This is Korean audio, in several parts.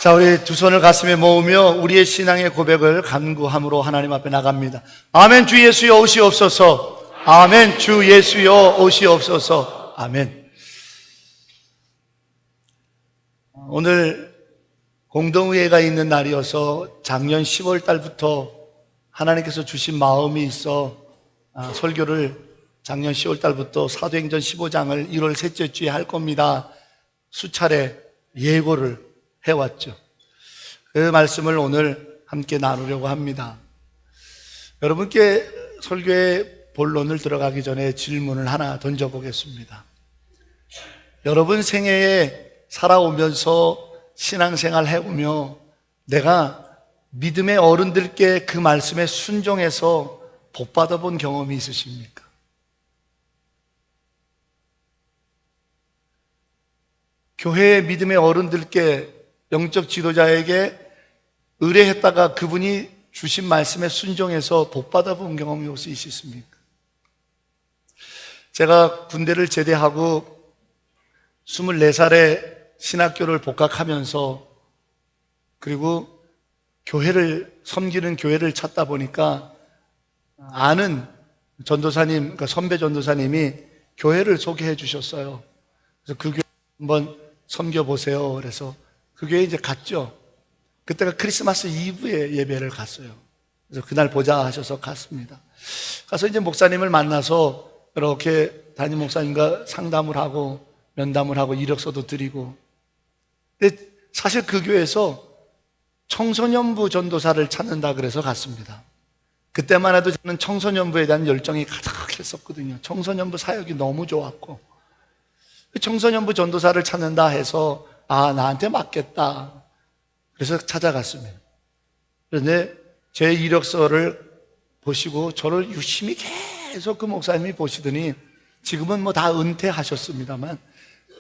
자, 우리 두 손을 가슴에 모으며 우리의 신앙의 고백을 간구함으로 하나님 앞에 나갑니다. 아멘. 주 예수여 오시옵소서. 아멘. 주 예수여 오시옵소서. 아멘. 오늘 공동의회가 있는 날이어서 작년 10월 달부터 하나님께서 주신 마음이 있어 설교를 작년 10월 달부터 사도행전 15장을 1월 셋째 주에 할 겁니다. 수차례 예고를 해왔죠. 그 말씀을 오늘 함께 나누려고 합니다. 여러분께 설교의 본론을 들어가기 전에 질문을 하나 던져보겠습니다. 여러분 생애에 살아오면서 신앙생활 해오며 내가 믿음의 어른들께 그 말씀에 순종해서 복 받아본 경험이 있으십니까? 교회의 믿음의 어른들께, 영적 지도자에게 의뢰했다가 그분이 주신 말씀에 순종해서 복 받아본 경험이 혹시 있으십니까? 제가 군대를 제대하고 24살에 신학교를 복학하면서 그리고 교회를 섬기는 교회를 찾다 보니까 아는 전도사님, 그러니까 선배 전도사님이 교회를 소개해 주셨어요. 그래서 그 교회 한번 섬겨보세요. 그래서 그 교회에 이제 갔죠. 그때가 크리스마스 이브에 예배를 갔어요. 그래서 그날 보자 하셔서 갔습니다. 가서 이제 목사님을 만나서 이렇게 담임 목사님과 상담을 하고 면담을 하고 이력서도 드리고. 근데 사실 그 교회에서 청소년부 전도사를 찾는다 그래서 갔습니다. 그때만 해도 저는 청소년부에 대한 열정이 가득했었거든요. 청소년부 사역이 너무 좋았고, 청소년부 전도사를 찾는다 해서 나한테 맞겠다. 그래서 찾아갔습니다. 그런데 제 이력서를 보시고 저를 유심히 계속 그 목사님이 보시더니 지금은 뭐 다 은퇴하셨습니다만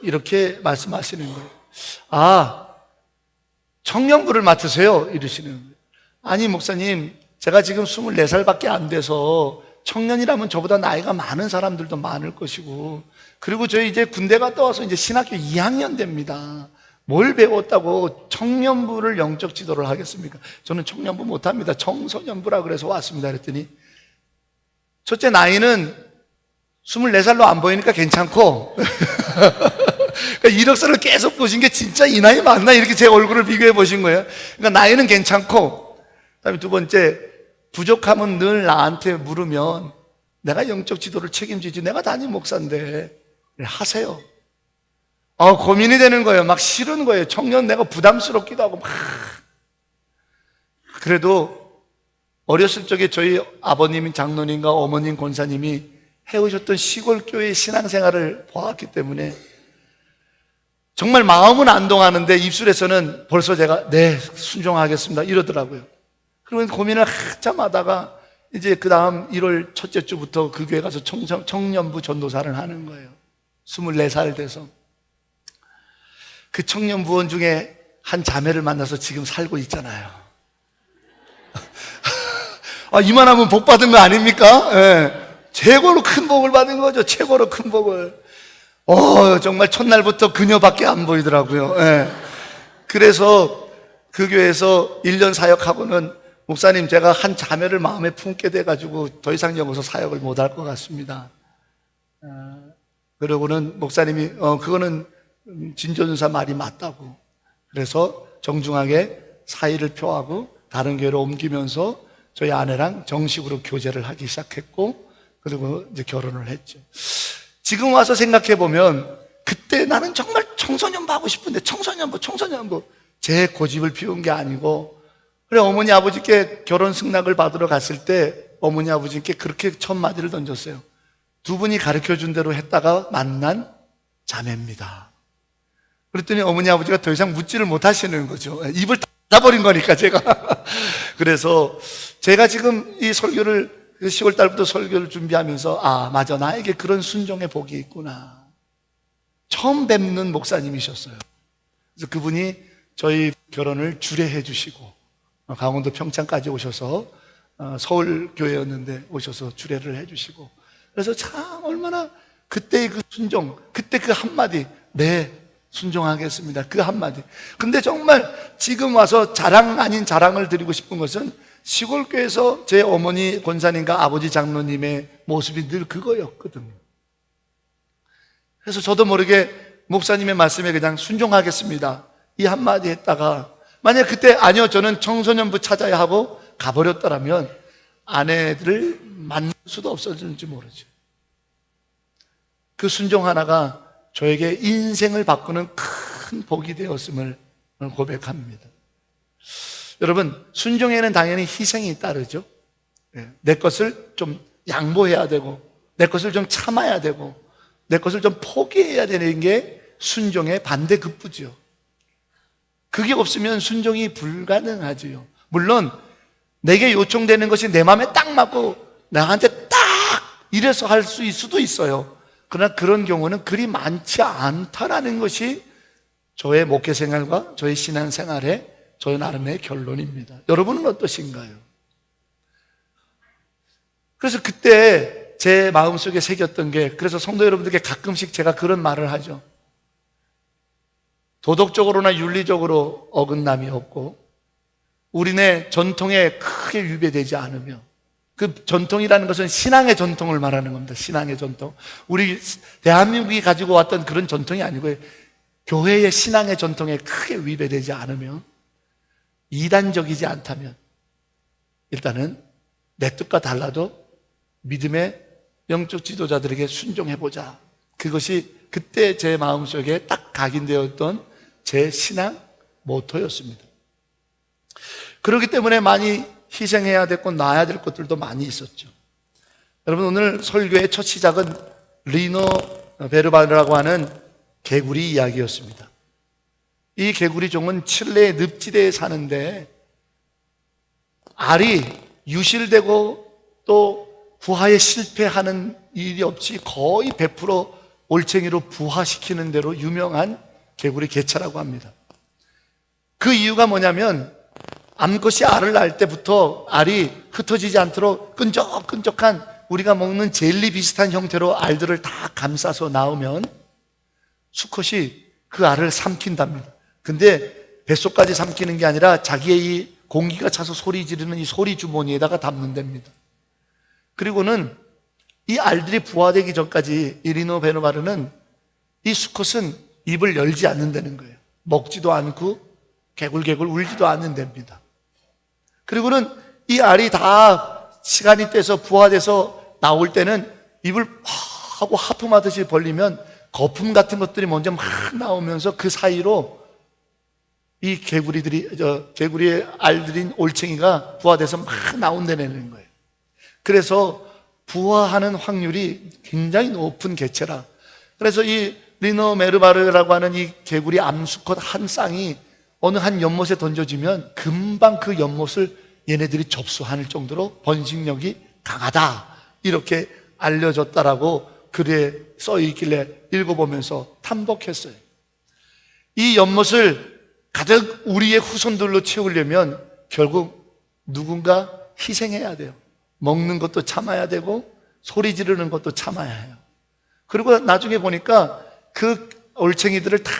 이렇게 말씀하시는 거예요. 청년부를 맡으세요. 이러시는 거예요. 아니 목사님, 제가 지금 24살밖에 안 돼서 청년이라면 저보다 나이가 많은 사람들도 많을 것이고, 그리고 저희 이제 군대 갔다 와서 이제 신학교 2학년 됩니다. 뭘 배웠다고 청년부를 영적 지도를 하겠습니까? 저는 청년부 못합니다. 청소년부라 그래서 왔습니다. 그랬더니 첫째, 나이는 24살로 안 보이니까 괜찮고 그러니까 이력서를 계속 보신 게 진짜 이 나이 맞나? 이렇게 제 얼굴을 비교해 보신 거예요. 그러니까 나이는 괜찮고, 그다음에 두 번째, 부족하면 늘 나한테 물으면 내가 영적 지도를 책임지지, 내가 담임 목사인데 하세요. 고민이 되는 거예요. 막 싫은 거예요. 청년 내가 부담스럽기도 하고 막. 그래도 어렸을 적에 저희 아버님 장로님과 어머님 권사님이 해오셨던 시골 교회의 신앙생활을 보았기 때문에 정말 마음은 안동하는데 입술에서는 벌써 제가 네, 순종하겠습니다 이러더라고요. 그러면 고민을 한참 하다가 이제 그 다음 1월 첫째 주부터 그 교회 가서 청년부 전도사를 하는 거예요. 24살 돼서. 그 청년부원 중에 한 자매를 만나서 지금 살고 있잖아요. 이만하면 복 받은 거 아닙니까? 네. 최고로 큰 복을 받은 거죠. 최고로 큰 복을. 정말 첫날부터 그녀밖에 안 보이더라고요. 네. 그래서 그 교회에서 1년 사역하고는 목사님, 제가 한 자매를 마음에 품게 돼가지고 더 이상 여기서 사역을 못할 것 같습니다. 그러고는 목사님이 그거는 진전사 말이 맞다고. 그래서 정중하게 사의를 표하고 다른 교회로 옮기면서 저희 아내랑 정식으로 교제를 하기 시작했고, 그리고 이제 결혼을 했죠. 지금 와서 생각해 보면 그때 나는 정말 청소년부 하고 싶은데 청소년부 제 고집을 피운 게 아니고, 그래 어머니 아버지께 결혼 승낙을 받으러 갔을 때 어머니 아버지께 그렇게 첫 마디를 던졌어요. 두 분이 가르쳐준 대로 했다가 만난 자매입니다. 그랬더니 어머니 아버지가 더 이상 묻지를 못하시는 거죠. 입을 닫아버린 거니까 제가. 그래서 제가 지금 이 설교를 10월 달부터 설교를 준비하면서 맞아, 나에게 그런 순종의 복이 있구나. 처음 뵙는 목사님이셨어요. 그래서 그분이 저희 결혼을 주례해 주시고 강원도 평창까지 오셔서 서울교회였는데 오셔서 주례를 해 주시고, 그래서 참 얼마나 그때의 그 순종, 그때 그 한마디, 네, 순종하겠습니다. 그 한마디. 근데 정말 지금 와서 자랑 아닌 자랑을 드리고 싶은 것은 시골교회에서 제 어머니 권사님과 아버지 장로님의 모습이 늘 그거였거든요. 그래서 저도 모르게 목사님의 말씀에 그냥 순종하겠습니다, 이 한마디 했다가 만약 그때 아니요 저는 청소년부 찾아야 하고 가버렸더라면 아내들을 만날 수도 없었는지 모르죠. 그 순종 하나가 저에게 인생을 바꾸는 큰 복이 되었음을 고백합니다. 여러분, 순종에는 당연히 희생이 따르죠. 내 것을 좀 양보해야 되고, 내 것을 좀 참아야 되고, 내 것을 좀 포기해야 되는 게 순종의 반대급부죠. 그게 없으면 순종이 불가능하지요. 물론 내게 요청되는 것이 내 마음에 딱 맞고 나한테 딱 이래서 할 수도 있어요. 그러나 그런 경우는 그리 많지 않다라는 것이 저의 목회 생활과 저의 신앙 생활의 저의 나름의 결론입니다. 여러분은 어떠신가요? 그래서 그때 제 마음속에 새겼던 게, 그래서 성도 여러분들께 가끔씩 제가 그런 말을 하죠. 도덕적으로나 윤리적으로 어긋남이 없고 우리네 전통에 크게 위배되지 않으며, 그 전통이라는 것은 신앙의 전통을 말하는 겁니다. 신앙의 전통. 우리 대한민국이 가지고 왔던 그런 전통이 아니고요, 교회의 신앙의 전통에 크게 위배되지 않으면, 이단적이지 않다면 일단은 내 뜻과 달라도 믿음의 영적 지도자들에게 순종해보자. 그것이 그때 제 마음속에 딱 각인되었던 제 신앙 모토였습니다. 그렇기 때문에 많이 희생해야 됐고 놔야 될 것들도 많이 있었죠. 여러분, 오늘 설교의 첫 시작은 리노 베르바르라고 하는 개구리 이야기였습니다. 이 개구리 종은 칠레의 늪지대에 사는데 알이 유실되고 또 부화에 실패하는 일이 없이 거의 100% 올챙이로 부화시키는 대로 유명한 개구리 개차라고 합니다. 그 이유가 뭐냐면 암컷이 알을 낳을 때부터 알이 흩어지지 않도록 끈적끈적한 우리가 먹는 젤리 비슷한 형태로 알들을 다 감싸서 낳으면 수컷이 그 알을 삼킨답니다. 근데 뱃속까지 삼키는 게 아니라 자기의 이 공기가 차서 소리 지르는 이 소리 주머니에다가 담는답니다. 그리고는 이 알들이 부화되기 전까지 이리노 베르바르는 이 수컷은 입을 열지 않는다는 거예요. 먹지도 않고 개굴개굴 울지도 않는답니다. 그리고는 이 알이 다 시간이 돼서 부화돼서 나올 때는 입을 하고 하품하듯이 벌리면 거품 같은 것들이 먼저 막 나오면서 그 사이로 이 개구리의 알들인 올챙이가 부화돼서 막 나온다는 거예요. 그래서 부화하는 확률이 굉장히 높은 개체라. 그래서 이 리노 메르바르라고 하는 이 개구리 암수컷 한 쌍이 어느 한 연못에 던져지면 금방 그 연못을 얘네들이 접수할 정도로 번식력이 강하다, 이렇게 알려졌다라고 글에 써 있길래 읽어보면서 탐복했어요. 이 연못을 가득 우리의 후손들로 채우려면 결국 누군가 희생해야 돼요. 먹는 것도 참아야 되고 소리 지르는 것도 참아야 해요. 그리고 나중에 보니까 그 올챙이들을 다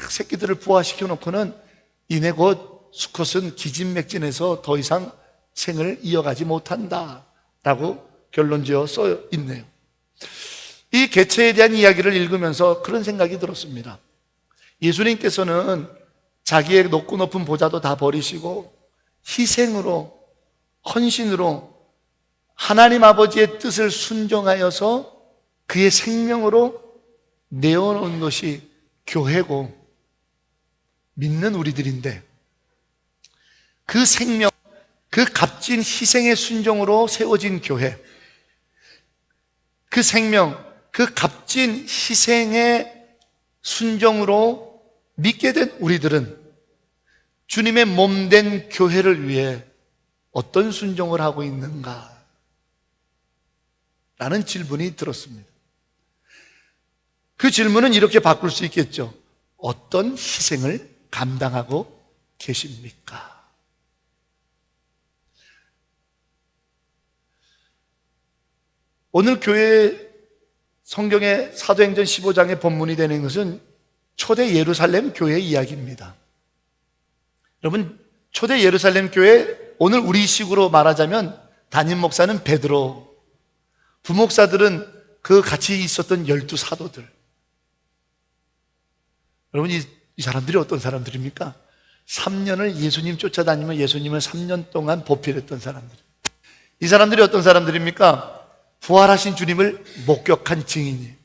새끼들을 부화시켜 놓고는 이내 곧 수컷은 기진맥진해서 더 이상 생을 이어가지 못한다라고 결론지어 써 있네요. 이 개체에 대한 이야기를 읽으면서 그런 생각이 들었습니다. 예수님께서는 자기의 높고 높은 보좌도 다 버리시고 희생으로, 헌신으로 하나님 아버지의 뜻을 순종하여서 그의 생명으로 내어놓은 것이 교회고 믿는 우리들인데, 그 생명, 그 값진 희생의 순종으로 세워진 교회, 그 생명, 그 값진 희생의 순종으로 믿게 된 우리들은 주님의 몸된 교회를 위해 어떤 순종을 하고 있는가? 라는 질문이 들었습니다. 그 질문은 이렇게 바꿀 수 있겠죠. 어떤 희생을 감당하고 계십니까? 오늘 교회 성경의 사도행전 15장의 본문이 되는 것은 초대 예루살렘 교회 이야기입니다. 여러분, 초대 예루살렘 교회, 오늘 우리식으로 말하자면 담임 목사는 베드로, 부목사들은 그 같이 있었던 12사도들. 여러분, 이 사람들이 어떤 사람들입니까? 3년을 예수님 쫓아다니며 예수님을 3년 동안 보필했던 사람들. 이 사람들이 어떤 사람들입니까? 부활하신 주님을 목격한 증인이에요.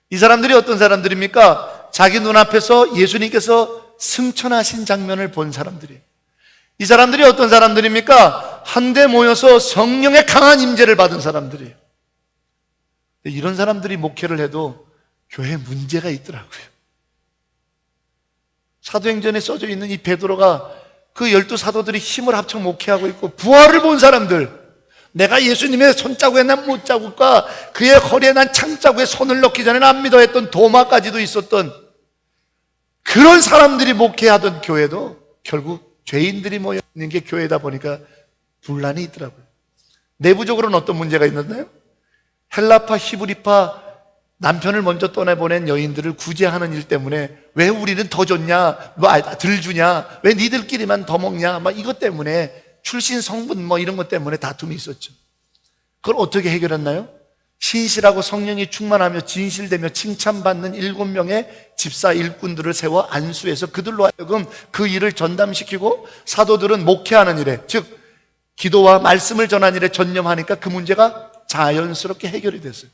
이 사람들이 어떤 사람들입니까? 자기 눈앞에서 예수님께서 승천하신 장면을 본 사람들이에요. 이 사람들이 어떤 사람들입니까? 한데 모여서 성령의 강한 임재를 받은 사람들이에요. 이런 사람들이 목회를 해도 교회에 문제가 있더라고요. 사도행전에 써져 있는 이 베드로가 그 12사도들이 힘을 합쳐 목회하고 있고, 부활을 본 사람들, 내가 예수님의 손자국에 난 못자국과 그의 허리에 난 창자국에 손을 넣기 전에는 안 믿어 했던 도마까지도 있었던 그런 사람들이 목회하던 교회도 결국 죄인들이 모여 있는 게 교회다 보니까 분란이 있더라고요. 내부적으로는 어떤 문제가 있었나요? 헬라파, 히브리파, 남편을 먼저 떠나보낸 여인들을 구제하는 일 때문에 왜 우리는 더 줬냐, 덜 주냐, 왜 니들끼리만 더 먹냐, 막 이것 때문에, 출신 성분 뭐 이런 것 때문에 다툼이 있었죠. 그걸 어떻게 해결했나요? 신실하고 성령이 충만하며 진실되며 칭찬받는 7명의 집사 일꾼들을 세워 안수해서 그들로 하여금 그 일을 전담시키고, 사도들은 목회하는 일에, 즉 기도와 말씀을 전하는 일에 전념하니까 그 문제가 자연스럽게 해결이 됐어요.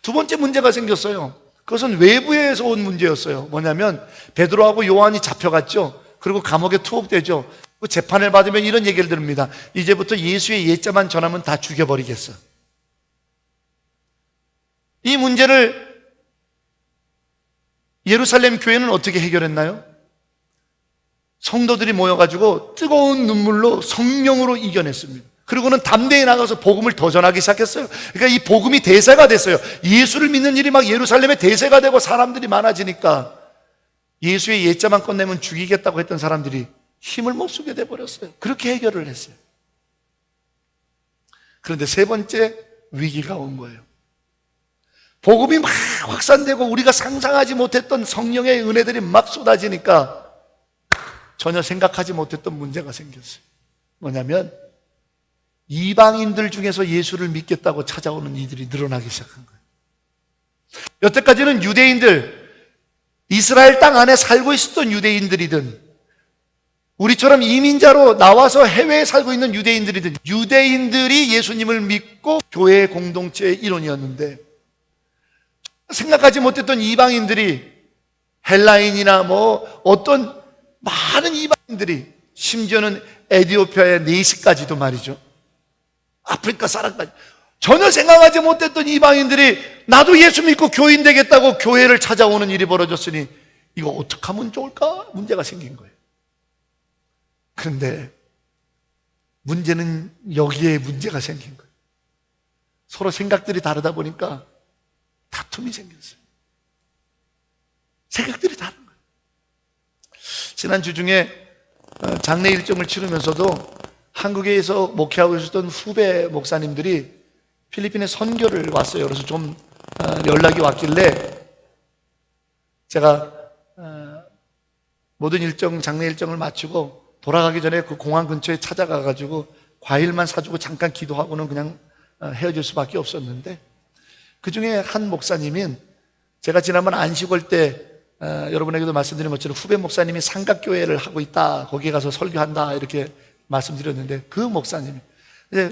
두 번째 문제가 생겼어요. 그것은 외부에서 온 문제였어요. 뭐냐면 베드로하고 요한이 잡혀갔죠. 그리고 감옥에 투옥되죠. 그 재판을 받으면 이런 얘기를 들읍니다. 이제부터 예수의 예자만 전하면 다 죽여버리겠어. 이 문제를 예루살렘 교회는 어떻게 해결했나요? 성도들이 모여가지고 뜨거운 눈물로 성령으로 이겨냈습니다. 그리고는 담대히 나가서 복음을 더 전하기 시작했어요. 그러니까 이 복음이 대세가 됐어요. 예수를 믿는 일이 막 예루살렘에 대세가 되고 사람들이 많아지니까 예수의 예자만 꺼내면 죽이겠다고 했던 사람들이 힘을 못 쓰게 돼버렸어요. 그렇게 해결을 했어요. 그런데 세 번째 위기가 온 거예요. 복음이 막 확산되고 우리가 상상하지 못했던 성령의 은혜들이 막 쏟아지니까 전혀 생각하지 못했던 문제가 생겼어요. 뭐냐면 이방인들 중에서 예수를 믿겠다고 찾아오는 이들이 늘어나기 시작한 거예요. 여태까지는 유대인들, 이스라엘 땅 안에 살고 있었던 유대인들이든 우리처럼 이민자로 나와서 해외에 살고 있는 유대인들이든 유대인들이 예수님을 믿고 교회 공동체의 일원이었는데, 생각하지 못했던 이방인들이, 헬라인이나 뭐 어떤 많은 이방인들이, 심지어는 에티오피아의 내시까지도 말이죠, 아프리카 사람까지 전혀 생각하지 못했던 이방인들이 나도 예수 믿고 교인 되겠다고 교회를 찾아오는 일이 벌어졌으니 이거 어떻게 하면 좋을까? 문제가 생긴 거예요. 그런데 문제는 여기에 문제가 생긴 거예요. 서로 생각들이 다르다 보니까 다툼이 생겼어요. 생각들이 다른 거예요. 지난주 중에 장례 일정을 치르면서도 한국에서 목회하고 있었던 후배 목사님들이 필리핀에 선교를 왔어요. 그래서 좀 연락이 왔길래 제가 모든 일정, 장례 일정을 마치고 돌아가기 전에 그 공항 근처에 찾아가가지고 과일만 사주고 잠깐 기도하고는 그냥 헤어질 수밖에 없었는데, 그 중에 한 목사님인, 제가 지난번 안식월 때 여러분에게도 말씀드린 것처럼 후배 목사님이 삼각교회를 하고 있다, 거기에 가서 설교한다 이렇게 말씀드렸는데, 그 목사님이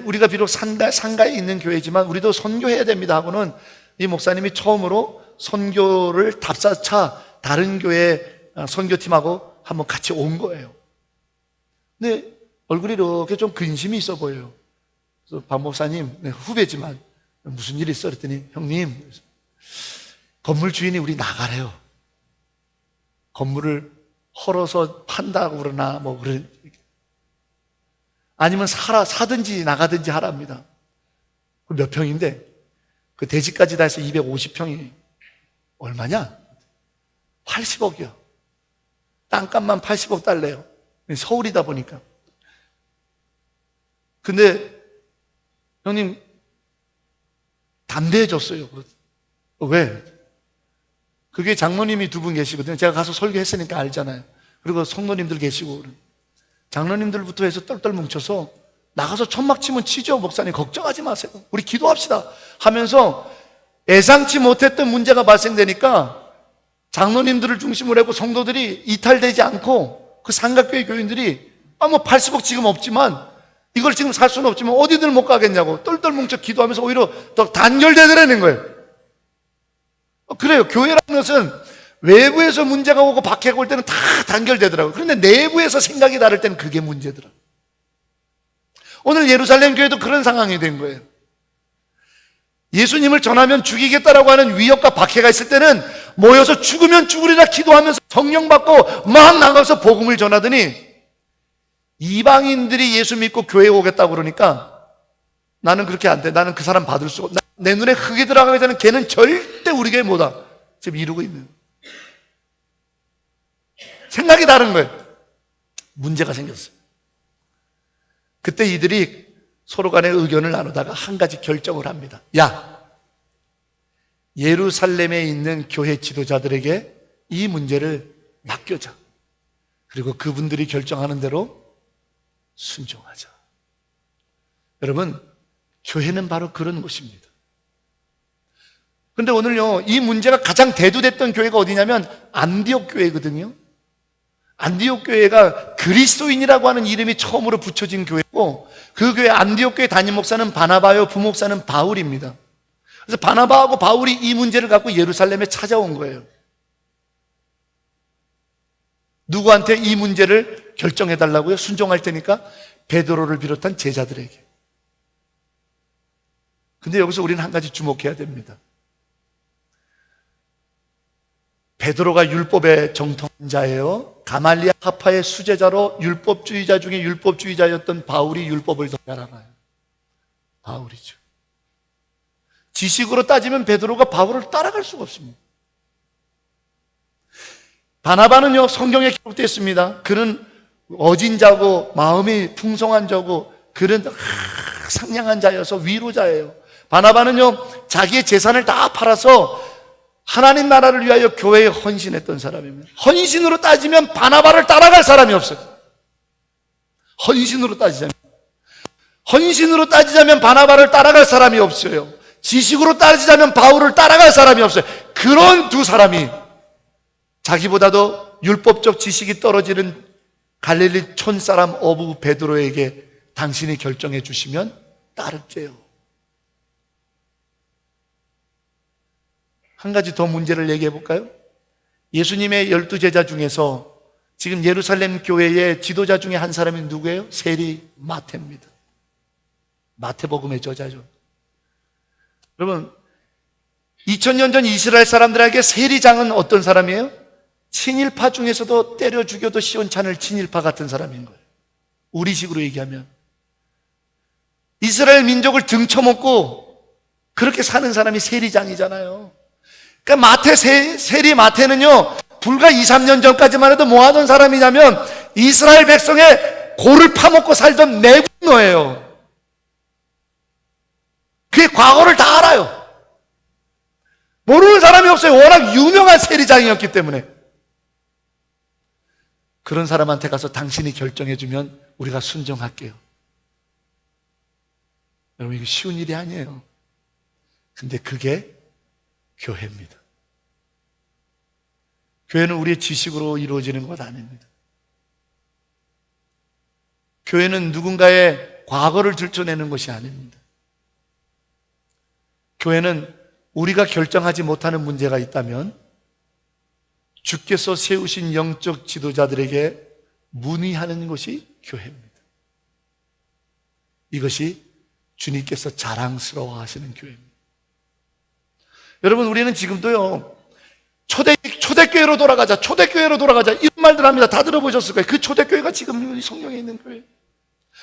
우리가 비록 상가에 있는 교회지만 우리도 선교해야 됩니다 하고는 이 목사님이 처음으로 선교를 답사차 다른 교회 선교팀하고 한번 같이 온 거예요. 근데 얼굴이 이렇게 좀 근심이 있어 보여요. 그래서 박 목사님, 후배지만 무슨 일이 있어? 그랬더니 형님, 건물 주인이 우리 나가래요. 건물을 헐어서 판다고 그러나 뭐 그런, 아니면 사든지 나가든지 하랍니다. 몇 평인데 그 대지까지 다 해서 250평이 얼마냐? 80억이요. 땅값만 80억 달래요. 서울이다 보니까. 근데 형님 담대해졌어요. 왜? 그게 장로님이 두 분 계시거든요. 제가 가서 설교했으니까 알잖아요. 그리고 성도님들 계시고. 장로님들부터 해서 똘똘 뭉쳐서 나가서 천막 치면 치죠. 목사님 걱정하지 마세요. 우리 기도합시다 하면서 예상치 못했던 문제가 발생되니까 장로님들을 중심으로 하고 성도들이 이탈되지 않고 그 삼각교회 교인들이 뭐 80억 지금 없지만 이걸 지금 살 수는 없지만 어디들 못 가겠냐고 똘똘 뭉쳐 기도하면서 오히려 더 단결되더라는 거예요. 그래요. 교회라는 것은 외부에서 문제가 오고 박해가 올 때는 다 단결되더라고요. 그런데 내부에서 생각이 다를 때는 그게 문제더라고요. 오늘 예루살렘 교회도 그런 상황이 된 거예요. 예수님을 전하면 죽이겠다라고 하는 위협과 박해가 있을 때는 모여서 죽으면 죽으리라 기도하면서 성령 받고 막 나가서 복음을 전하더니 이방인들이 예수 믿고 교회에 오겠다고 그러니까 나는 그렇게 안 돼. 나는 그 사람 받을 수 없어. 내 눈에 흙이 들어가기 전에 걔는 절대 우리 교회 못 와. 지금 이러고 있는 생각이 다른 거예요. 문제가 생겼어요. 그때 이들이 서로 간의 의견을 나누다가 한 가지 결정을 합니다. 야, 예루살렘에 있는 교회 지도자들에게 이 문제를 맡겨자. 그리고 그분들이 결정하는 대로 순종하자. 여러분, 교회는 바로 그런 곳입니다. 그런데 오늘요, 이 문제가 가장 대두됐던 교회가 어디냐면 안디옥 교회거든요. 안디옥 교회가 그리스도인이라고 하는 이름이 처음으로 붙여진 교회고, 그 교회 안디옥 교회 담임 목사는 바나바요, 부목사는 바울입니다. 그래서 바나바하고 바울이 이 문제를 갖고 예루살렘에 찾아온 거예요. 누구한테 이 문제를 결정해달라고요? 순종할 테니까 베드로를 비롯한 제자들에게. 근데 여기서 우리는 한 가지 주목해야 됩니다. 베드로가 율법의 정통한 자예요. 가말리아 학파의 수제자로 율법주의자 중에 율법주의자였던 바울이 율법을 더 잘 알아요. 바울이죠. 지식으로 따지면 베드로가 바울을 따라갈 수가 없습니다. 바나바는요, 성경에 기록되어 있습니다. 그는 어진 자고 마음이 풍성한 자고 그는 상냥한 자여서 위로자예요. 바나바는요, 자기의 재산을 다 팔아서 하나님 나라를 위하여 교회에 헌신했던 사람입니다. 헌신으로 따지면 바나바를 따라갈 사람이 없어요. 헌신으로 따지자면 바나바를 따라갈 사람이 없어요. 지식으로 따지자면 바울을 따라갈 사람이 없어요. 그런 두 사람이 자기보다도 율법적 지식이 떨어지는 갈릴리 촌사람 어부 베드로에게 당신이 결정해 주시면 따를게요. 한 가지 더 문제를 얘기해 볼까요? 예수님의 12제자 중에서 지금 예루살렘 교회의 지도자 중에 한 사람이 누구예요? 세리 마태입니다. 마태복음의 저자죠. 여러분, 2000년 전 이스라엘 사람들에게 세리장은 어떤 사람이에요? 친일파 중에서도 때려 죽여도 시원찮을 친일파 같은 사람인 거예요. 우리식으로 얘기하면 이스라엘 민족을 등쳐먹고 그렇게 사는 사람이 세리장이잖아요. 그러니까 세리 마태는요, 불과 2, 3년 전까지만 해도 뭐 하던 사람이냐면 이스라엘 백성의 골을 파먹고 살던 내군노예요. 그의 과거를 다 알아요. 모르는 사람이 없어요. 워낙 유명한 세리장이었기 때문에. 그런 사람한테 가서 당신이 결정해주면 우리가 순종할게요. 여러분, 이거 쉬운 일이 아니에요. 근데 그게 교회입니다. 교회는 우리의 지식으로 이루어지는 것 아닙니다. 교회는 누군가의 과거를 들춰내는 것이 아닙니다. 교회는 우리가 결정하지 못하는 문제가 있다면 주께서 세우신 영적 지도자들에게 문의하는 것이 교회입니다. 이것이 주님께서 자랑스러워 하시는 교회입니다. 여러분, 우리는 지금도요, 초대교회로 돌아가자, 초대교회로 돌아가자, 이런 말들 합니다. 다 들어보셨을 거예요. 그 초대교회가 지금 성경에 있는 교회.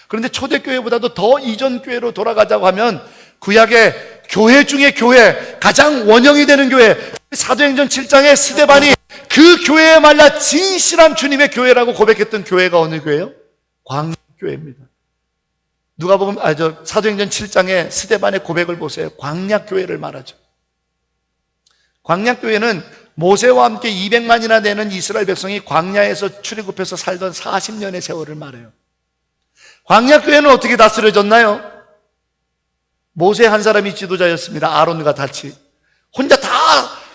그런데 초대교회보다도 더 이전 교회로 돌아가자고 하면 구약의 교회 중에 교회, 가장 원형이 되는 교회, 사도행전 7장에 스데반이 그 교회에 말라 진실한 주님의 교회라고 고백했던 교회가 어느 교회예요? 광야교회입니다. 사도행전 7장에 스데반의 고백을 보세요. 광야교회를 말하죠. 광야교회는 모세와 함께 200만이나 되는 이스라엘 백성이 광야에서 출애굽해서 살던 40년의 세월을 말해요. 광야 교회는 어떻게 다스려졌나요? 모세 한 사람이 지도자였습니다. 아론과 같이. 혼자 다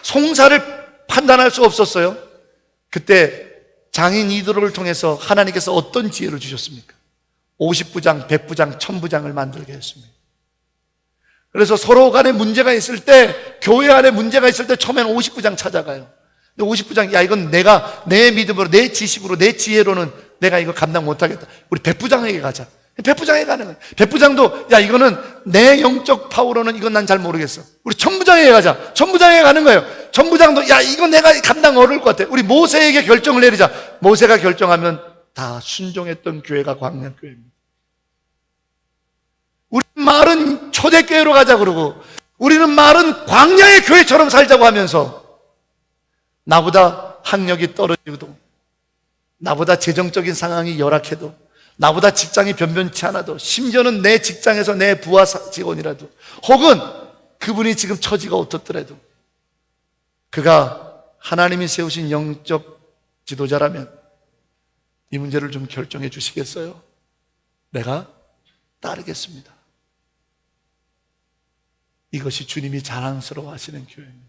송사를 판단할 수 없었어요. 그때 장인 이드로를 통해서 하나님께서 어떤 지혜를 주셨습니까? 50부장, 100부장, 1000부장을 만들게 했습니다. 그래서 서로 간에 문제가 있을 때, 교회 안에 문제가 있을 때 처음에는 50부장 찾아가요. 근데 50부장, 야, 이건 내가 내 믿음으로, 내 지식으로, 내 지혜로는 내가 이거 감당 못하겠다. 우리 100부장에게 가자. 100부장에게 가는 거예요. 100부장도, 야, 이거는 내 영적 파워로는 이건 난 잘 모르겠어. 우리 1000부장에게 가자. 1000부장에게 가는 거예요. 1000부장도, 야, 이건 내가 감당 어려울 것 같아. 우리 모세에게 결정을 내리자. 모세가 결정하면 다 순종했던 교회가 광야교회입니다. 우리 말은 초대교회로 가자 그러고, 우리는 말은 광야의 교회처럼 살자고 하면서, 나보다 학력이 떨어지고도, 나보다 재정적인 상황이 열악해도, 나보다 직장이 변변치 않아도, 심지어는 내 직장에서 내 부하 직원이라도, 혹은 그분이 지금 처지가 어떻더라도, 그가 하나님이 세우신 영적 지도자라면 이 문제를 좀 결정해 주시겠어요? 내가 따르겠습니다. 이것이 주님이 자랑스러워 하시는 교회입니다.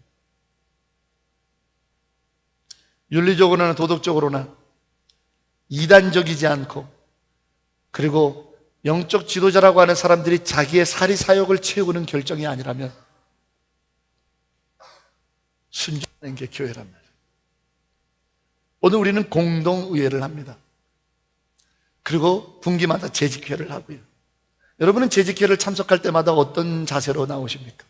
윤리적으로나 도덕적으로나 이단적이지 않고, 그리고 영적 지도자라고 하는 사람들이 자기의 사리사욕을 채우는 결정이 아니라면 순종하는 게 교회란 말이에요. 오늘 우리는 공동의회를 합니다. 그리고 분기마다 재직회를 하고요. 여러분은 재직회를 참석할 때마다 어떤 자세로 나오십니까?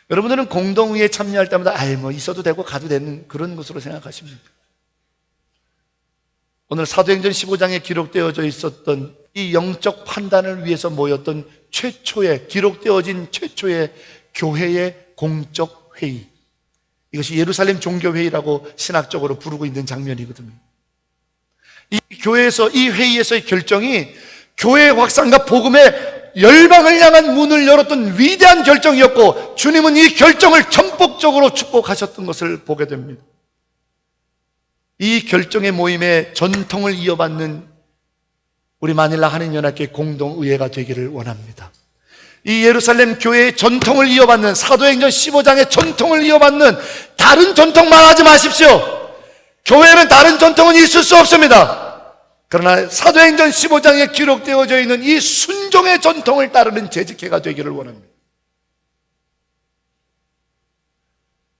여러분들은 공동의회 참여할 때마다 뭐 있어도 되고 가도 되는 그런 것으로 생각하십니까? 오늘 사도행전 15장에 기록되어져 있었던 이 영적 판단을 위해서 모였던 기록되어진 최초의 교회의 공적 회의, 이것이 예루살렘 종교회의라고 신학적으로 부르고 있는 장면이거든요. 이 교회에서, 이 회의에서의 결정이 교회의 확산과 복음의 열방을 향한 문을 열었던 위대한 결정이었고, 주님은 이 결정을 전폭적으로 축복하셨던 것을 보게 됩니다. 이 결정의 모임에 전통을 이어받는 우리 마닐라 한인연합회 공동의회가 되기를 원합니다. 이 예루살렘 교회의 전통을 이어받는, 사도행전 15장의 전통을 이어받는 다른 전통 말하지 마십시오. 교회는 다른 전통은 있을 수 없습니다. 그러나 사도행전 15장에 기록되어져 있는 이 순종의 전통을 따르는 재직회가 되기를 원합니다.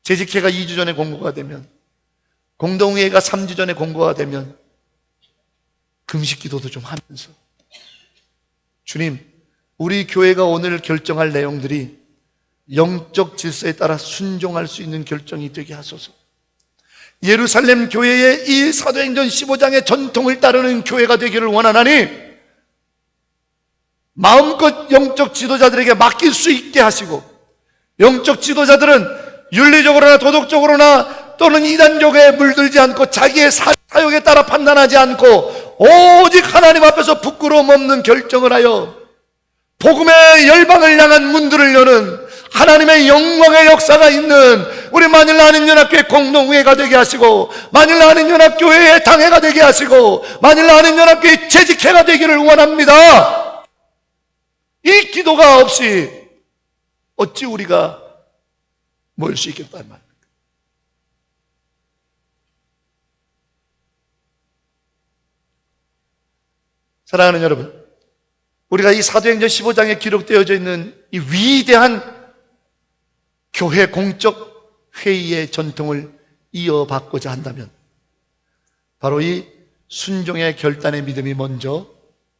재직회가 2주 전에 공고가 되면, 공동회의가 3주 전에 공고가 되면 금식 기도도 좀 하면서, 주님, 우리 교회가 오늘 결정할 내용들이 영적 질서에 따라 순종할 수 있는 결정이 되게 하소서. 예루살렘 교회의 이 사도행전 15장의 전통을 따르는 교회가 되기를 원하나니, 마음껏 영적 지도자들에게 맡길 수 있게 하시고, 영적 지도자들은 윤리적으로나 도덕적으로나 또는 이단적에 물들지 않고 자기의 사욕에 따라 판단하지 않고 오직 하나님 앞에서 부끄러움 없는 결정을 하여 복음의 열방을 향한 문들을 여는 하나님의 영광의 역사가 있는 우리 마닐라 한인연합교회 공동의회가 되게 하시고, 마닐라 한인연합교회의 당회가 되게 하시고, 마닐라 한인연합교회 재직회가 되기를 원합니다. 이 기도가 없이 어찌 우리가 모일 수 있겠단 말입니까? 사랑하는 여러분, 우리가 이 사도행전 15장에 기록되어져 있는 이 위대한 교회 공적 회의의 전통을 이어받고자 한다면 바로 이 순종의 결단의 믿음이 먼저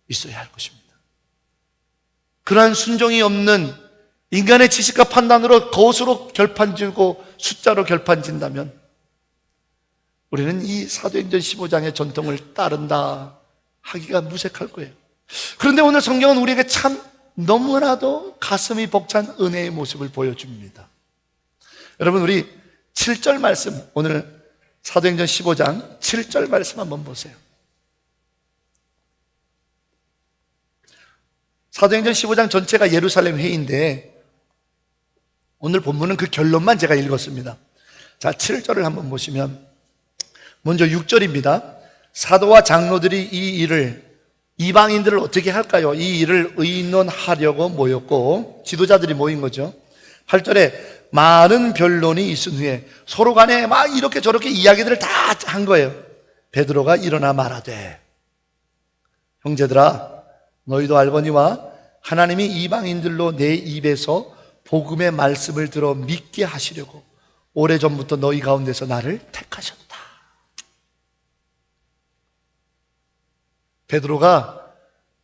있어야 할 것입니다. 그러한 순종이 없는 인간의 지식과 판단으로 것으로 결판지고 숫자로 결판진다면 우리는 이 사도행전 15장의 전통을 따른다 하기가 무색할 거예요. 그런데 오늘 성경은 우리에게 참 너무나도 가슴이 벅찬 은혜의 모습을 보여줍니다. 여러분, 우리 7절 말씀, 오늘 사도행전 15장 7절 말씀 한번 보세요. 사도행전 15장 전체가 예루살렘 회의인데 오늘 본문은 그 결론만 제가 읽었습니다. 자, 7절을 한번 보시면 먼저 6절입니다. 사도와 장로들이 이 일을, 이방인들을 어떻게 할까요? 이 일을 의논하려고 모였고, 지도자들이 모인 거죠. 8절에 많은 변론이 있은 후에 서로 간에 막 이렇게 저렇게 이야기들을 다 한 거예요. 베드로가 일어나 말하되, 형제들아, 너희도 알거니와 하나님이 이방인들로 내 입에서 복음의 말씀을 들어 믿게 하시려고 오래전부터 너희 가운데서 나를 택하셨다. 베드로가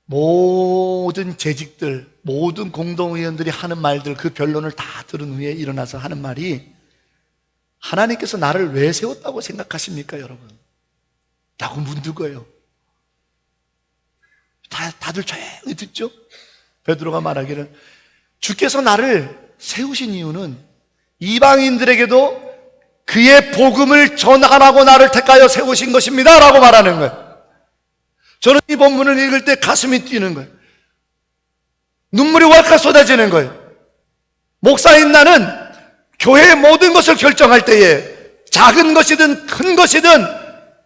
모든 재직들, 모든 공동의원들이 하는 말들, 그 변론을 다 들은 후에 일어나서 하는 말이, 하나님께서 나를 왜 세웠다고 생각하십니까, 여러분? 라고 묻는 거예요. 다들 조용히 듣죠? 베드로가 말하기를, 주께서 나를 세우신 이유는 이방인들에게도 그의 복음을 전하라고 나를 택하여 세우신 것입니다 라고 말하는 거예요. 저는 이 본문을 읽을 때 가슴이 뛰는 거예요. 눈물이 왈칵 쏟아지는 거예요. 목사인 나는 교회의 모든 것을 결정할 때에, 작은 것이든 큰 것이든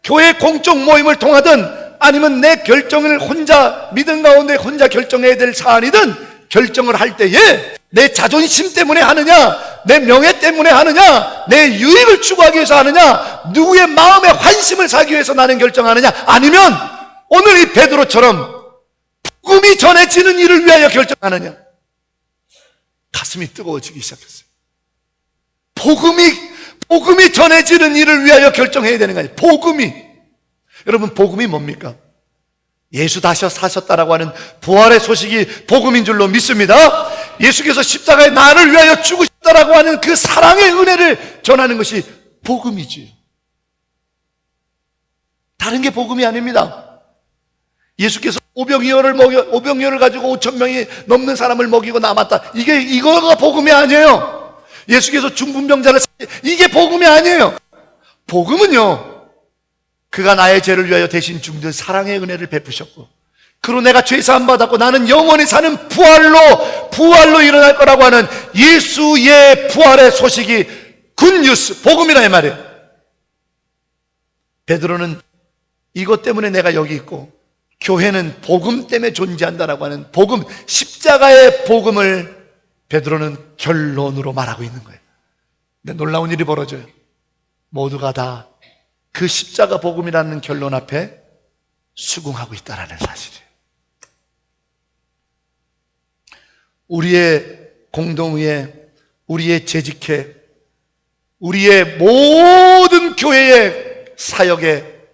교회 공적 모임을 통하든 아니면 내 결정을 혼자 믿음 가운데 혼자 결정해야 될 사안이든 결정을 할 때에 내 자존심 때문에 하느냐, 내 명예 때문에 하느냐, 내 유익을 추구하기 위해서 하느냐, 누구의 마음에 환심을 사기 위해서 나는 결정하느냐, 아니면 오늘 이 베드로처럼 복음이 전해지는 일을 위하여 결정하느냐. 가슴이 뜨거워지기 시작했어요. 복음이 전해지는 일을 위하여 결정해야 되는 거예요. 여러분, 복음이 뭡니까? 예수 다시 사셨다라고 하는 부활의 소식이 복음인 줄로 믿습니다. 예수께서 십자가에 나를 위하여 죽으셨다라고 하는 그 사랑의 은혜를 전하는 것이 복음이지. 다른 게 복음이 아닙니다. 예수께서 오병이어를 가지고 5,000명이 넘는 사람을 먹이고 남았다. 이거가 복음이 아니에요. 예수께서 중풍병자를 이게 복음이 아니에요. 복음은요, 그가 나의 죄를 위하여 대신 죽는 사랑의 은혜를 베푸셨고, 그로 내가 죄 사함 받았고 나는 영원히 사는 부활로 일어날 거라고 하는 예수의 부활의 소식이 굿뉴스, 복음이라 이 말이에요. 베드로는 이것 때문에 내가 여기 있고, 교회는 복음 때문에 존재한다라고 하는 복음, 십자가의 복음을 베드로는 결론으로 말하고 있는 거예요. 근데 놀라운 일이 벌어져요. 모두가 다 그 십자가 복음이라는 결론 앞에 수긍하고 있다는 사실이에요. 우리의 공동의회, 우리의 재직회, 우리의 모든 교회의 사역의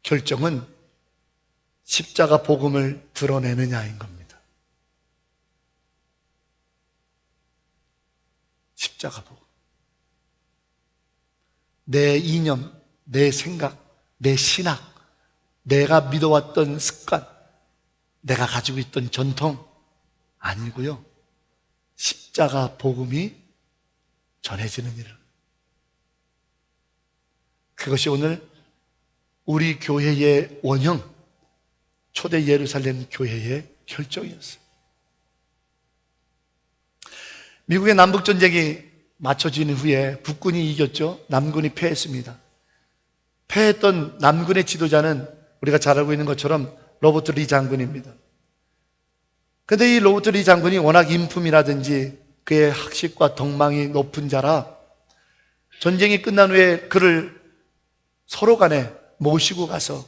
결정은 십자가 복음을 드러내느냐인 겁니다. 십자가 복음. 내 이념, 내 생각, 내 신학, 내가 믿어왔던 습관, 내가 가지고 있던 전통 아니고요, 십자가 복음이 전해지는 일. 그것이 오늘 우리 교회의 원형, 초대 예루살렘 교회의 결정이었어요. 미국의 남북전쟁이 맞춰지는 후에 북군이 이겼죠. 남군이 패했습니다. 패했던 남군의 지도자는 우리가 잘 알고 있는 것처럼 로버트 리 장군입니다. 그런데 이 로버트 리 장군이 워낙 인품이라든지 그의 학식과 덕망이 높은 자라 전쟁이 끝난 후에 그를 서로 간에 모시고 가서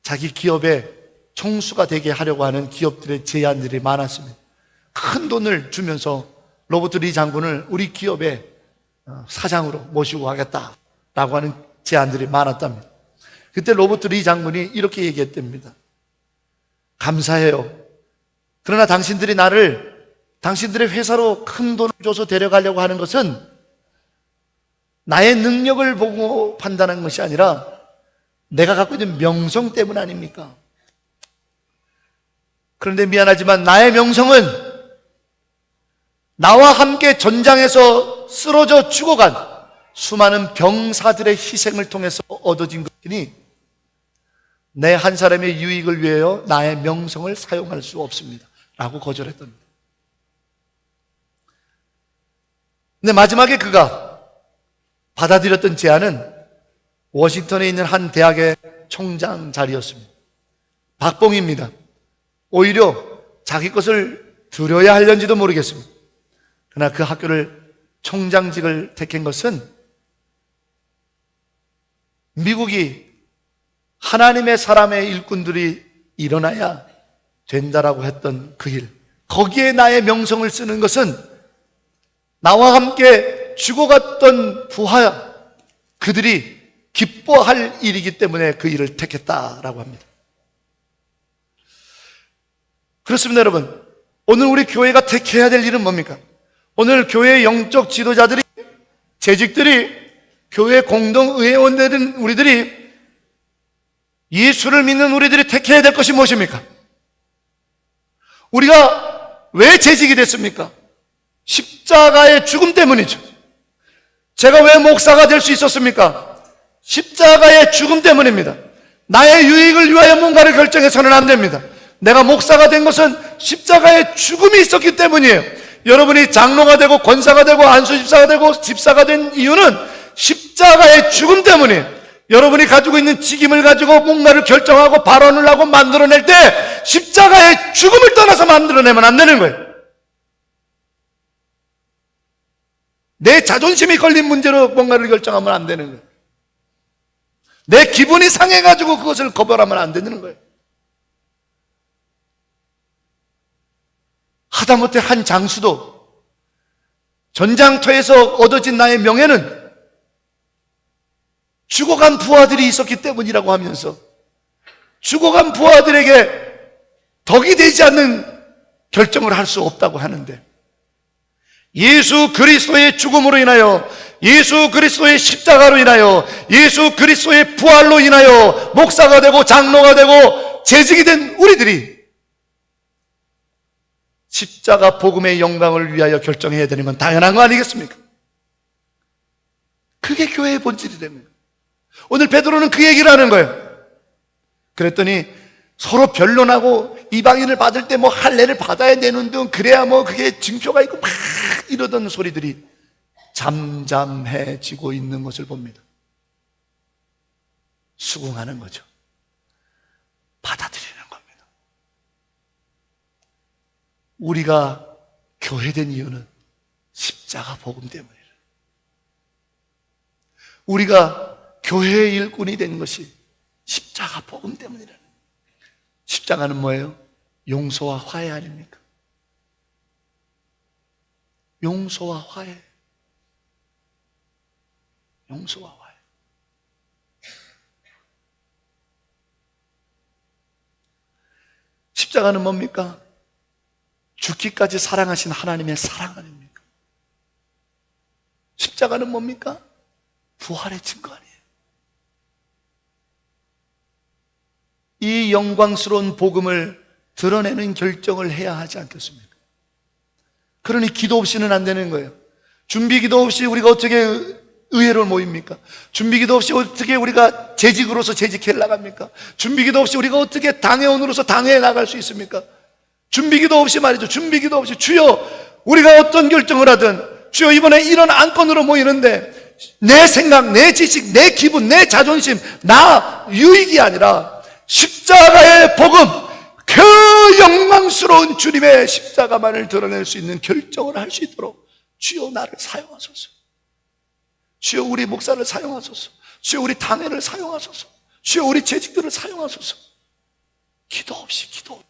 자기 기업의 총수가 되게 하려고 하는 기업들의 제안들이 많았습니다. 큰 돈을 주면서 로버트 리 장군을 우리 기업의 사장으로 모시고 가겠다라고 하는 제안들이 많았답니다. 그때 로버트 리 장군이 이렇게 얘기했답니다. 감사해요. 그러나 당신들이 나를 당신들의 회사로 큰 돈을 줘서 데려가려고 하는 것은 나의 능력을 보고 판단한 것이 아니라 내가 갖고 있는 명성 때문 아닙니까? 그런데 미안하지만 나의 명성은 나와 함께 전장에서 쓰러져 죽어간 수많은 병사들의 희생을 통해서 얻어진 것이니 내 한 사람의 유익을 위하여 나의 명성을 사용할 수 없습니다 라고 거절했답니다. 근데 마지막에 그가 받아들였던 제안은 워싱턴에 있는 한 대학의 총장 자리였습니다. 박봉입니다. 오히려 자기 것을 드려야 할는지도 모르겠습니다. 그러나 그 학교를 총장직을 택한 것은 미국이 하나님의 사람의 일꾼들이 일어나야 된다라고 했던 그 일, 거기에 나의 명성을 쓰는 것은 나와 함께 죽어갔던 부하 그들이 기뻐할 일이기 때문에 그 일을 택했다라고 합니다. 그렇습니다, 여러분. 오늘 우리 교회가 택해야 될 일은 뭡니까? 오늘 교회의 영적 지도자들이, 재직들이, 교회 공동의회원들은 우리들이, 예수를 믿는 우리들이 택해야 될 것이 무엇입니까? 우리가 왜 재직이 됐습니까? 십자가의 죽음 때문이죠. 제가 왜 목사가 될 수 있었습니까? 십자가의 죽음 때문입니다. 나의 유익을 위하여 뭔가를 결정해서는 안 됩니다. 내가 목사가 된 것은 십자가의 죽음이 있었기 때문이에요. 여러분이 장로가 되고 권사가 되고 안수집사가 되고 집사가 된 이유는 십자가의 죽음 때문이에요. 여러분이 가지고 있는 직임을 가지고 뭔가를 결정하고 발언을 하고 만들어낼 때 십자가의 죽음을 떠나서 만들어내면 안 되는 거예요. 내 자존심이 걸린 문제로 뭔가를 결정하면 안 되는 거예요. 내 기분이 상해가지고 그것을 거절하면 안 되는 거예요. 하다못해 한 장수도 전장터에서 얻어진 나의 명예는 죽어간 부하들이 있었기 때문이라고 하면서 죽어간 부하들에게 덕이 되지 않는 결정을 할 수 없다고 하는데, 예수 그리스도의 죽음으로 인하여, 예수 그리스도의 십자가로 인하여, 예수 그리스도의 부활로 인하여 목사가 되고 장로가 되고 재직이 된 우리들이 십자가 복음의 영광을 위하여 결정해야 되는 건 당연한 거 아니겠습니까? 그게 교회의 본질이 됩니다. 오늘 베드로는 그 얘기를 하는 거예요. 그랬더니 서로 변론하고 이방인을 받을 때 뭐 할례를 받아야 되는 등, 그래야 뭐 그게 증표가 있고 막 이러던 소리들이 잠잠해지고 있는 것을 봅니다. 수긍하는 거죠. 받아들이는 겁니다. 우리가 교회된 이유는 십자가 복음 때문이에요. 우리가 교회의 일꾼이 된 것이 십자가 복음 때문이라는. 십자가는 뭐예요? 용서와 화해 아닙니까? 용서와 화해. 용서와 화해. 십자가는 뭡니까? 죽기까지 사랑하신 하나님의 사랑 아닙니까? 십자가는 뭡니까? 부활의 증거 아니에요? 이 영광스러운 복음을 드러내는 결정을 해야 하지 않겠습니까? 그러니 기도 없이는 안 되는 거예요. 준비 기도 없이 우리가 어떻게 의회를 모입니까? 준비 기도 없이 어떻게 우리가 재직으로서 재직해 나갑니까? 준비 기도 없이 우리가 어떻게 당회원으로서 당회에 나갈 수 있습니까? 준비 기도 없이 말이죠. 준비 기도 없이, 주여 우리가 어떤 결정을 하든, 주여 이번에 이런 안건으로 모이는데 내 생각, 내 지식, 내 기분, 내 자존심, 나 유익이 아니라 십자가의 복음, 그 영광스러운 주님의 십자가만을 드러낼 수 있는 결정을 할 수 있도록 주여 나를 사용하소서. 주여 우리 목사를 사용하소서. 주여 우리 당회를 사용하소서. 주여 우리 재직들을 사용하소서. 기도 없이, 기도 없이.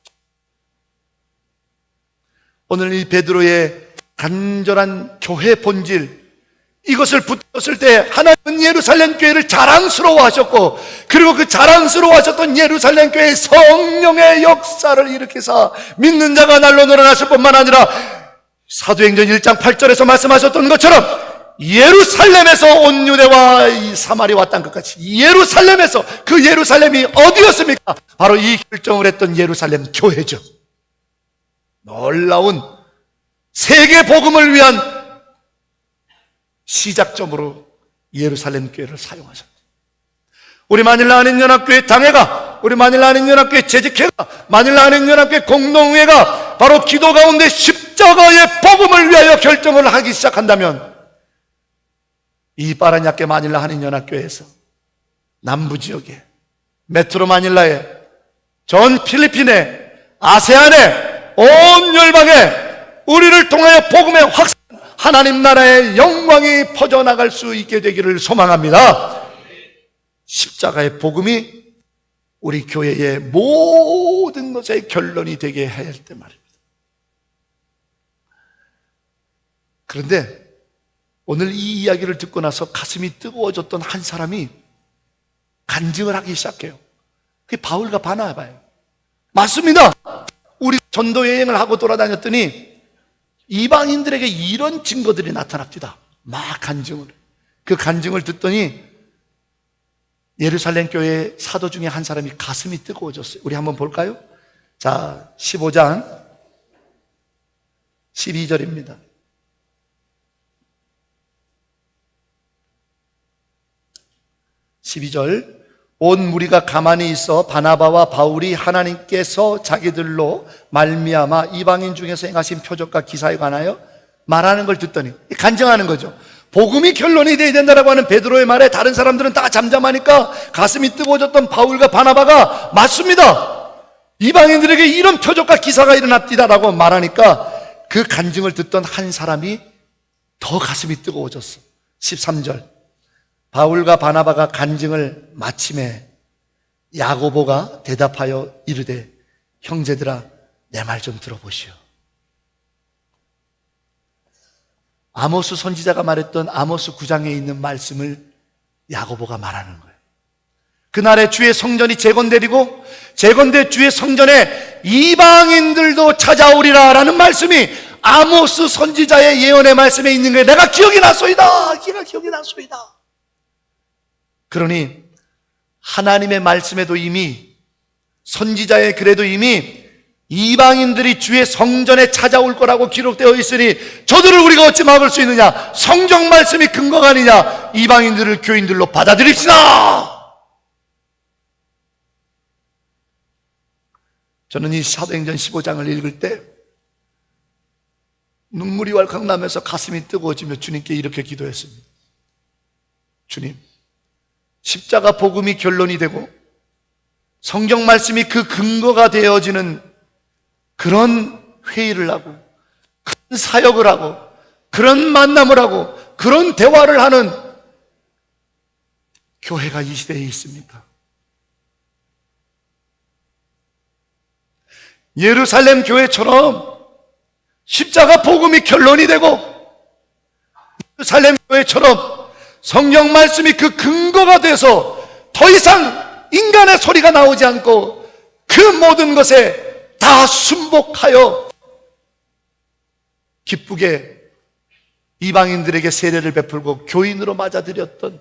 오늘 이 베드로의 간절한 교회 본질, 이것을 붙었을 때 하나님은 예루살렘 교회를 자랑스러워하셨고, 그리고 그 자랑스러워하셨던 예루살렘 교회의 성령의 역사를 일으켜서 믿는 자가 날로 늘어났을 뿐만 아니라 사도행전 1장 8절에서 말씀하셨던 것처럼 예루살렘에서 온 유대와 이 사마리아 땅 끝까지, 예루살렘에서, 그 예루살렘이 어디였습니까? 바로 이 결정을 했던 예루살렘 교회죠. 놀라운 세계 복음을 위한 시작점으로 예루살렘 교회를 사용하셨다. 우리 마닐라 한인연합교회 당회가, 우리 마닐라 한인연합교회 재직회가, 마닐라 한인연합교회 공동회가 바로 기도 가운데 십자가의 복음을 위하여 결정을 하기 시작한다면 이 파라냐케 마닐라 한인연합교회에서 남부 지역에, 메트로 마닐라에, 전 필리핀에, 아세안에, 온 열방에 우리를 통하여 복음의 확산, 하나님 나라의 영광이 퍼져나갈 수 있게 되기를 소망합니다. 십자가의 복음이 우리 교회의 모든 것의 결론이 되게 해야 할 때 말입니다. 그런데 오늘 이 이야기를 듣고 나서 가슴이 뜨거워졌던 한 사람이 간증을 하기 시작해요. 그게 바울과 바나바예요. 맞습니다. 우리 전도 여행을 하고 돌아다녔더니 이방인들에게 이런 증거들이 나타납니다. 막 간증을. 그 간증을 듣더니 예루살렘 교회 사도 중에 한 사람이 가슴이 뜨거워졌어요. 우리 한번 볼까요? 자, 15장 12절입니다. 12절. 온 무리가 가만히 있어 바나바와 바울이 하나님께서 자기들로 말미암아 이방인 중에서 행하신 표적과 기사에 관하여 말하는 걸 듣더니, 간증하는 거죠. 복음이 결론이 되어야 된다라고 하는 베드로의 말에 다른 사람들은 다 잠잠하니까 가슴이 뜨거워졌던 바울과 바나바가 맞습니다, 이방인들에게 이런 표적과 기사가 일어납니다라고 말하니까 그 간증을 듣던 한 사람이 더 가슴이 뜨거워졌어. 13절. 바울과 바나바가 간증을 마침에 야고보가 대답하여 이르되, 형제들아 내 말 좀 들어보시오. 아모스 선지자가 말했던 아모스 9장에 있는 말씀을 야고보가 말하는 거예요. 그날에 주의 성전이 재건되리고 재건된 주의 성전에 이방인들도 찾아오리라 라는 말씀이 아모스 선지자의 예언의 말씀에 있는 거예요. 내가 기억이 났소이다. 기억이 났소이다. 그러니 하나님의 말씀에도 이미, 선지자의 글에도 이미 이방인들이 주의 성전에 찾아올 거라고 기록되어 있으니 저들을 우리가 어찌 막을 수 있느냐? 성경 말씀이 근거가 아니냐? 이방인들을 교인들로 받아들입시다. 저는 이 사도행전 15장을 읽을 때 눈물이 왈칵 나면서 가슴이 뜨거워지며 주님께 이렇게 기도했습니다. 주님, 십자가 복음이 결론이 되고 성경 말씀이 그 근거가 되어지는 그런 회의를 하고 그런 사역을 하고 그런 만남을 하고 그런 대화를 하는 교회가 이 시대에 있습니까? 예루살렘 교회처럼 십자가 복음이 결론이 되고 예루살렘 교회처럼 성경 말씀이 그 근거가 돼서 더 이상 인간의 소리가 나오지 않고 그 모든 것에 다 순복하여 기쁘게 이방인들에게 세례를 베풀고 교인으로 맞아들였던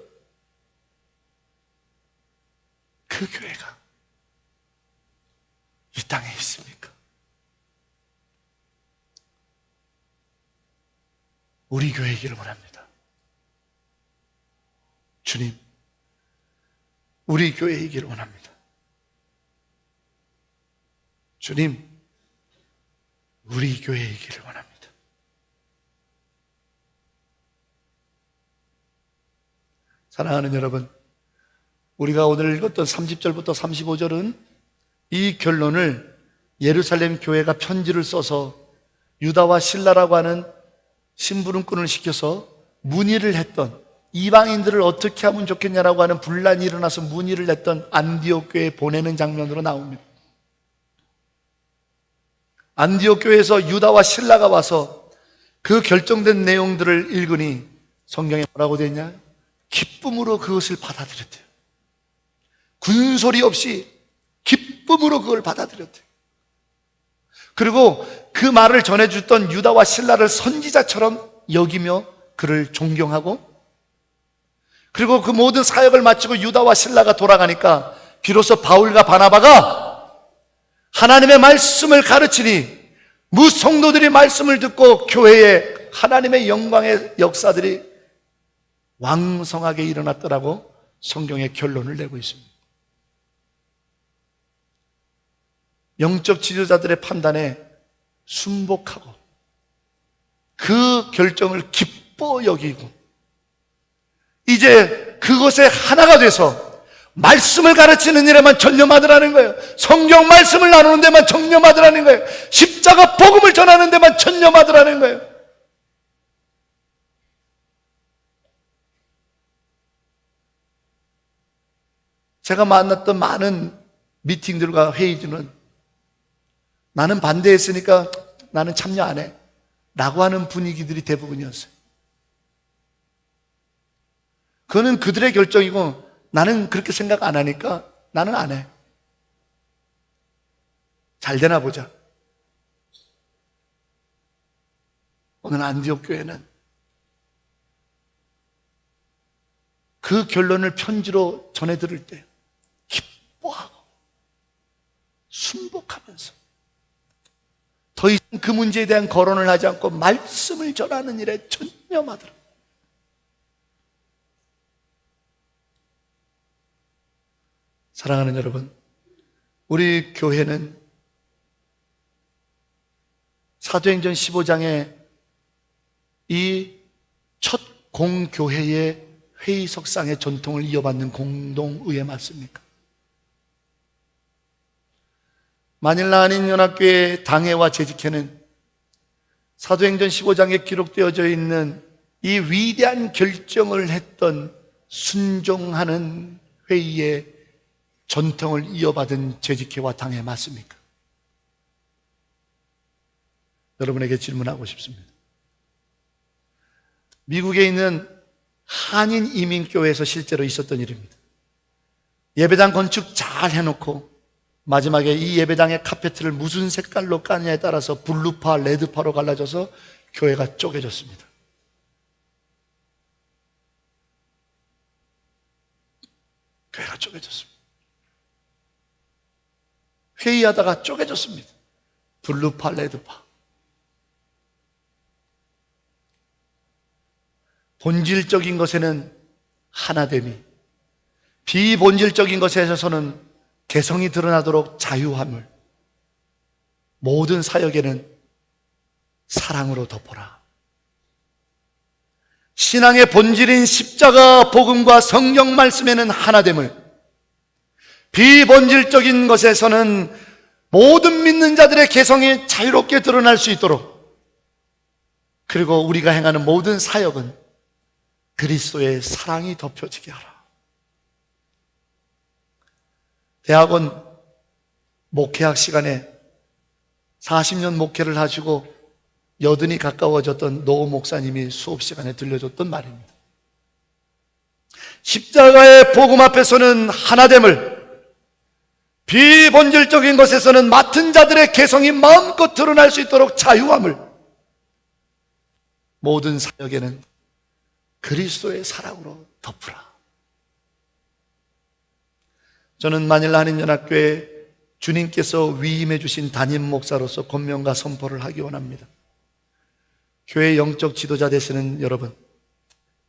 그 교회가 이 땅에 있습니까? 우리 교회이기를 원합니다. 주님, 우리 교회이기를 원합니다. 주님, 우리 교회이기를 원합니다. 사랑하는 여러분, 우리가 오늘 읽었던 30절부터 35절은 이 결론을 예루살렘 교회가 편지를 써서 유다와 실라라고 하는 심부름꾼을 시켜서 문의를 했던, 이방인들을 어떻게 하면 좋겠냐라고 하는 분란이 일어나서 문의를 했던 안디옥 교회에 보내는 장면으로 나옵니다. 안디옥 교회에서 유다와 실라가 와서 그 결정된 내용들을 읽으니 성경에 뭐라고 되어 있냐? 기쁨으로 그것을 받아들였대요. 군소리 없이 기쁨으로 그걸 받아들였대요. 그리고 그 말을 전해줬던 유다와 실라를 선지자처럼 여기며 그를 존경하고, 그리고 그 모든 사역을 마치고 유다와 실라가 돌아가니까 비로소 바울과 바나바가 하나님의 말씀을 가르치니 무성도들이 말씀을 듣고 교회에 하나님의 영광의 역사들이 왕성하게 일어났더라고 성경의 결론을 내고 있습니다. 영적 지도자들의 판단에 순복하고 그 결정을 기뻐 여기고 이제 그것에 하나가 돼서 말씀을 가르치는 일에만 전념하더라는 거예요. 성경 말씀을 나누는 데만 전념하더라는 거예요. 십자가 복음을 전하는 데만 전념하더라는 거예요. 제가 만났던 많은 미팅들과 회의들은 나는 반대했으니까 나는 참여 안 해 라고 하는 분위기들이 대부분이었어요. 그거는 그들의 결정이고 나는 그렇게 생각 안 하니까 나는 안 해. 잘 되나 보자. 오늘 안디옥 교회는 그 결론을 편지로 전해 들을 때 기뻐하고 순복하면서 더 이상 그 문제에 대한 거론을 하지 않고 말씀을 전하는 일에 전념하더라. 사랑하는 여러분, 우리 교회는 사도행전 15장에 이 첫 공교회의 회의석상의 전통을 이어받는 공동의회 맞습니까? 마닐라 한인연합교회 당회와 재직회는 사도행전 15장에 기록되어져 있는 이 위대한 결정을 했던 순종하는 회의의 전통을 이어받은 재직회와 당회 맞습니까? 여러분에게 질문하고 싶습니다. 미국에 있는 한인 이민교회에서 실제로 있었던 일입니다. 예배당 건축 잘 해놓고 마지막에 이 예배당의 카페트를 무슨 색깔로 까냐에 따라서 블루파, 레드파로 갈라져서 교회가 쪼개졌습니다. 교회가 쪼개졌습니다. 회의하다가 쪼개졌습니다. 블루파, 레드파. 본질적인 것에는 하나됨이, 비본질적인 것에 있어서는 개성이 드러나도록 자유함을, 모든 사역에는 사랑으로 덮어라. 신앙의 본질인 십자가 복음과 성경 말씀에는 하나됨을, 비본질적인 것에서는 모든 믿는 자들의 개성이 자유롭게 드러날 수 있도록, 그리고 우리가 행하는 모든 사역은 그리스도의 사랑이 덮여지게 하라. 대학원 목회학 시간에 40년 목회를 하시고 여든이 가까워졌던 노 목사님이 수업 시간에 들려줬던 말입니다. 십자가의 복음 앞에서는 하나됨을, 비본질적인 것에서는 맡은 자들의 개성이 마음껏 드러날 수 있도록 자유함을, 모든 사역에는 그리스도의 사랑으로 덮으라. 저는 마닐라 한인연합교회 주님께서 위임해 주신 담임 목사로서 권면과 선포를 하기 원합니다. 교회 영적 지도자 되시는 여러분,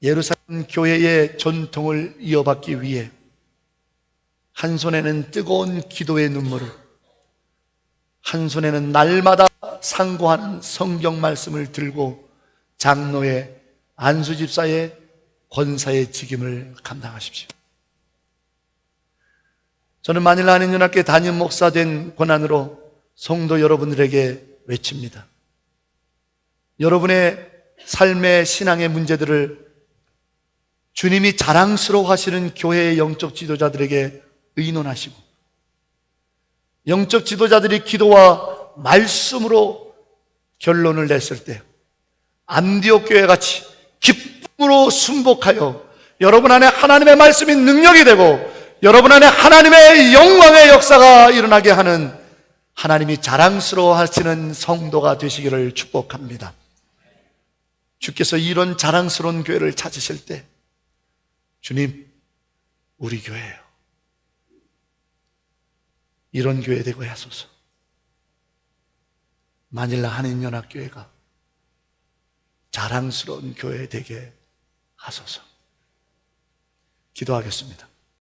예루살렘 교회의 전통을 이어받기 위해 한 손에는 뜨거운 기도의 눈물을, 한 손에는 날마다 상고하는 성경 말씀을 들고 장로의, 안수집사의, 권사의 직임을 감당하십시오. 저는 마닐라 한인연합교회 담임 목사 된 권한으로 성도 여러분들에게 외칩니다. 여러분의 삶의 신앙의 문제들을 주님이 자랑스러워 하시는 교회의 영적 지도자들에게 의논하시고, 영적 지도자들이 기도와 말씀으로 결론을 냈을 때 안디옥 교회 같이 기쁨으로 순복하여 여러분 안에 하나님의 말씀이 능력이 되고 여러분 안에 하나님의 영광의 역사가 일어나게 하는, 하나님이 자랑스러워 하시는 성도가 되시기를 축복합니다. 주께서 이런 자랑스러운 교회를 찾으실 때 주님, 우리 교회예요, 이런 교회 되게 하소서. 마닐라 한인연합교회가 자랑스러운 교회 되게 하소서. 기도하겠습니다.